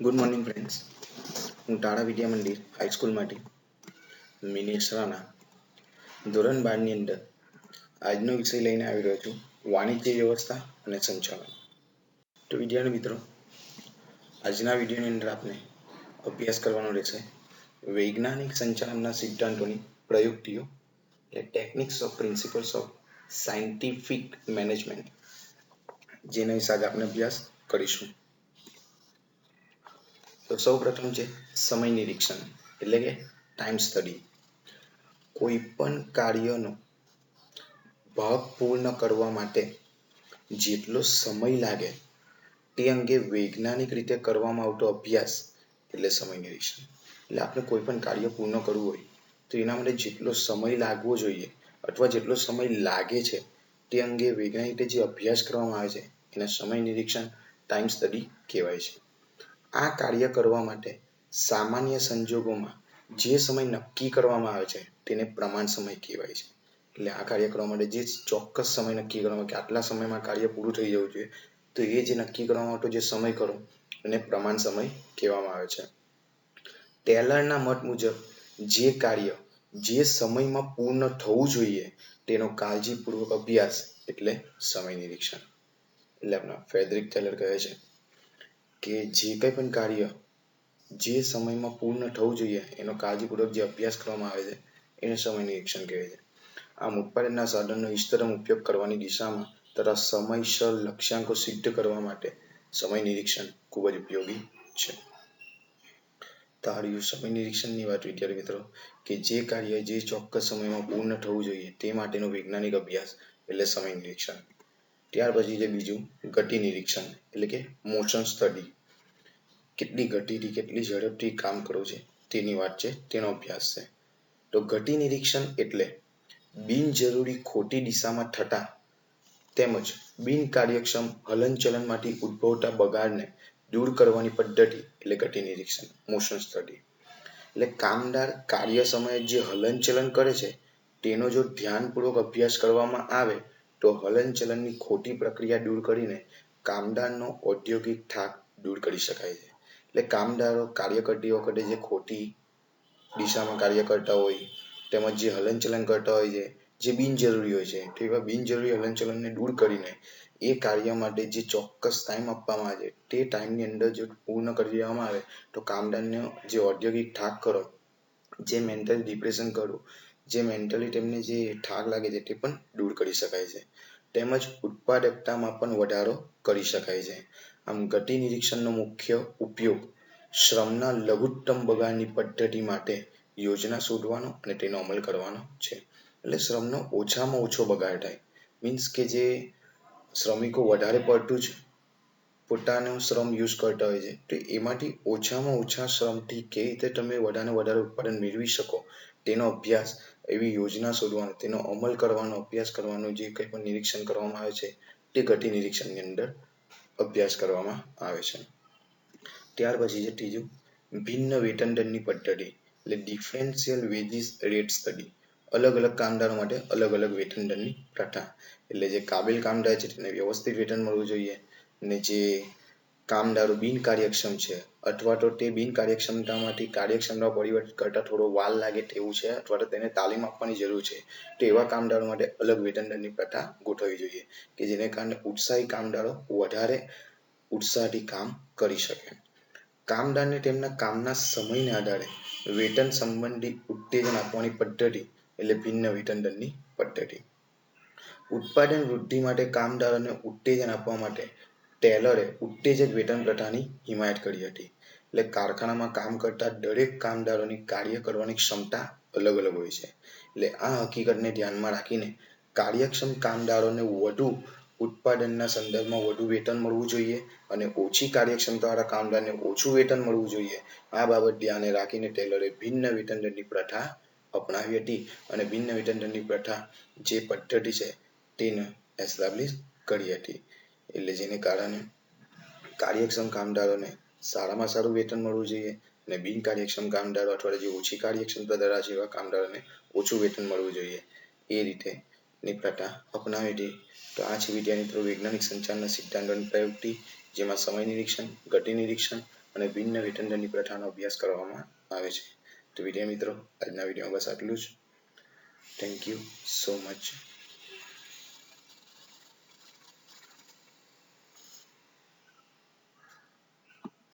Good morning friends. હું ટાળા વિદ્યા મંદિર હાઈસ્કૂલમાંથી મિનેશ રાણા ધોરણ 12ની અંદર આજનો વિષય લઈને આવી રહ્યો છું, વાણિજ્ય વ્યવસ્થા અને સંચાલન. તો વિદ્યાર્થી મિત્રો, આજના વિડીયોની અંદર આપણે અભ્યાસ કરવાનો રહેશે વૈજ્ઞાનિક સંચાલનના સિદ્ધાંતોની પ્રયુક્તિઓ, એટલે techniques of principles of scientific management, જેના વિશે આપણે અભ્યાસ કરીશું. તો સૌ પ્રથમ છે સમય નિરીક્ષણ, એટલે કે ટાઈમ સ્ટડી. કોઈ પણ કાર્યનો ભાગ પૂર્ણ કરવા માટે જેટલો સમય લાગે તે અંગે વૈજ્ઞાનિક રીતે કરવામાં આવતો અભ્યાસ એટલે સમય નિરીક્ષણ. એટલે આપણે કોઈ પણ કાર્ય પૂર્ણ કરવું હોય તો એના માટે જેટલો સમય લાગવો જોઈએ અથવા જેટલો સમય લાગે છે તે અંગે વૈજ્ઞાનિક રીતે જે અભ્યાસ કરવામાં આવે છે એને સમય નિરીક્ષણ, ટાઈમ સ્ટડી કહેવાય છે. આ કાર્ય કરવા માટે સામાન્ય સંજોગોમાં જે સમય નક્કી કરવામાં આવે છે તેને પ્રમાણ સમય કહેવાય છે. એટલે આ કાર્ય કરવા માટે જે ચોક્કસ સમય નક્કી કરવામાં કે આટલા સમયમાં કાર્ય પૂરું થઈ જવું જોઈએ, તો એ જે નક્કી કરવામાં આવતો જે સમય કરો એને પ્રમાણ સમય કહેવામાં આવે છે. ટેલરના મત મુજબ જે કાર્ય જે સમયમાં પૂર્ણ થવું જોઈએ તેનો કાળજીપૂર્વક અભ્યાસ એટલે સમય નિરીક્ષણ. એટલે આપણા ફ્રેડરિક ટેલર કહે છે કે જે કંઈ પણ કાર્ય જે સમયમાં પૂર્ણ થવું જોઈએ એનો કાળજીપૂર્વક જે અભ્યાસ કરવામાં આવે છે એને સમય નિરીક્ષણ કહે છે. આમ ઉત્પાદનના સાધનનો ઇષ્ટતમ ઉપયોગ કરવાની દિશામાં તથા સમયસર લક્ષ્યાંકો સિદ્ધ કરવા માટે સમય નિરીક્ષણ ખૂબ જ ઉપયોગી છે. તો આ રહ્યું સમય નિરીક્ષણની વાત વિદ્યાર્થી મિત્રો, કે જે કાર્ય જે ચોક્કસ સમયમાં પૂર્ણ થવું જોઈએ તે માટેનો વૈજ્ઞાનિક અભ્યાસ એટલે સમય નિરીક્ષણ. ત્યાર પછી છે બીજું ગતિ નિરીક્ષણ, એટલે કે મોશન સ્ટડી. કેટલી ગતિથી કેટલી ઝડપથી કામ કરવું છે તેની વાત છે, તેનો અભ્યાસ છે. તો ગતિ નિરીક્ષણ એટલે બિનજરૂરી ખોટી દિશામાં થતા તેમજ બિનકાર્યક્ષમ હલનચલનમાંથી ઉદ્ભવતા બગાડને દૂર કરવાની પદ્ધતિ એટલે ગતિ નિરીક્ષણ, મોશન સ્ટડી. એટલે કામદાર કાર્ય સમયે જે હલનચલન કરે છે તેનો જો ધ્યાનપૂર્વક અભ્યાસ કરવામાં આવે તો હલનચલનની ખોટી પ્રક્રિયા દૂર કરીને કામદારનો ઔદ્યોગિક થાક દૂર કરી શકાય છે. એટલે કામદારો કાર્ય કરતી વખતે જે ખોટી દિશામાં કાર્ય કરતા હોય તેમજ જે હલનચલન કરતા હોય છે જે બિનજરૂરી હોય છે, તો એવા બિનજરૂરી હલનચલનને દૂર કરીને એ કાર્ય માટે જે ચોક્કસ ટાઈમ આપવામાં આવે છે તે ટાઈમની અંદર જો પૂર્ણ કરી દેવામાં આવે તો કામદારનો જે ઔદ્યોગિક થાક ખરો, જે મેન્ટલ ડિપ્રેશન ખરું, જે મેન્ટલી તેમને જે થાક લાગે છે તે પણ દૂર કરી શકાય છે. તેમજ ઉત્પાદકતામાં પણ વધારો કરી શકાય છે. આમ ગતિ નિરીક્ષણનો મુખ્ય ઉપયોગ શ્રમના લઘુત્તમ બગાડની પદ્ધતિ માટે યોજના શોધવાનો અને તેનો અમલ કરવાનો છે. એટલે શ્રમનો ઓછામાં ઓછો બગાડ થાય, મીન્સ કે જે શ્રમિકો વધારે પડતું જ પોતાનો શ્રમ યુઝ કરતા હોય છે તો એમાંથી ઓછામાં ઓછા શ્રમથી કેવી રીતે તમે વધારે ઉત્પાદન મેળવી શકો તેનો અભ્યાસ, એવી યોજના શોધવાનો, તેનો અમલ કરવાનો, અભ્યાસ કરવાનો જે કંઈ પણ નિરીક્ષણ કરવામાં આવે છે તે ગતિ નિરીક્ષણની અંદર અભ્યાસ કરવામાં આવે છે. ત્યાર પછી છે ત્રીજું ભિન્ન વેતન દરની પદ્ધતિ, એટલે ડિફરન્શિયલ વેજીસ રેટ સ્ટડી. અલગ અલગ કામદારો માટે અલગ અલગ વેતન દરની પ્રથા. એટલે જે કાબિલ કામદાર છે તેને વ્યવસ્થિત વેતન મળવું જોઈએ અને જે કામદારો બિનકાર્યક્ષમ છે અથવા તો તે બિનકાર્યક્ષમતામાંથી કાર્યક્ષમતા પરિવર્તિત કરતા થોડો વાર લાગે તેવું છે અથવા તો તેને તાલીમ આપવાની જરૂર છે તો એવા કામદારો માટે અલગ વેતન દરની પ્રથા ગોઠવવી જોઈએ કે જેને કારણે ઉત્સાહી કામદારો વધારે ઉત્સાહથી કામ કરી શકે. કામદારને તેમના કામના સમયને આધારે વેતન સંબંધી ઉત્તેજન આપવાની પદ્ધતિ એટલે ભિન્ન વેતન દરની પદ્ધતિ. ઉત્પાદન વૃદ્ધિ માટે કામદારોને ઉત્તેજન આપવા માટે ટેલરે ઉત્તેજક વેતન પ્રથાની હિમાયત કરી હતી. એટલે કારખાનામાં કામ કરતા દરેક કામદારોની કાર્ય કરવાની ક્ષમતા અલગ અલગ હોય છે. એટલે આ હકીકતને ધ્યાનમાં રાખીને કાર્યક્ષમ કામદારોને વધુ ઉત્પાદનના સંદર્ભમાં વધુ વેતન મળવું જોઈએ અને ઓછી કાર્યક્ષમતાવાળા કામદારને ઓછું વેતન મળવું જોઈએ. આ બાબત ધ્યાને રાખીને ટેલરે ભિન્ન વેતન દરની પ્રથા અપનાવી હતી અને ભિન્ન વેતન દરની પ્રથા જે પદ્ધતિ છે તેને એસ્ટાબ્લિશ કરી હતી. એટલે જેને કારણે કાર્યક્ષમ કામદારોને સારામાં સારું વેતન મળવું જોઈએ અને બિનકાર્યક્ષમ કામદારો અથવા જે ઓછી કાર્યક્ષમતા ધરાવતા એવા કામદારોને ઓછું વેતન મળવું જોઈએ. એ રીતે ની પ્રથા અપનાવી હતી. તો આ છે વિદ્યાર્થી મિત્રો વૈજ્ઞાનિક સંચાલનના સિદ્ધાંતોની પ્રયુક્તિ, જેમાં સમય નિરીક્ષણ, ગતિ નિરીક્ષણ અને ભિન્ન વેતન દંડની પ્રથાનો અભ્યાસ કરવામાં આવે છે. તો વિદ્યાર્થી મિત્રો આજના વિડીયોમાં બસ આટલું જ. Thank you so much.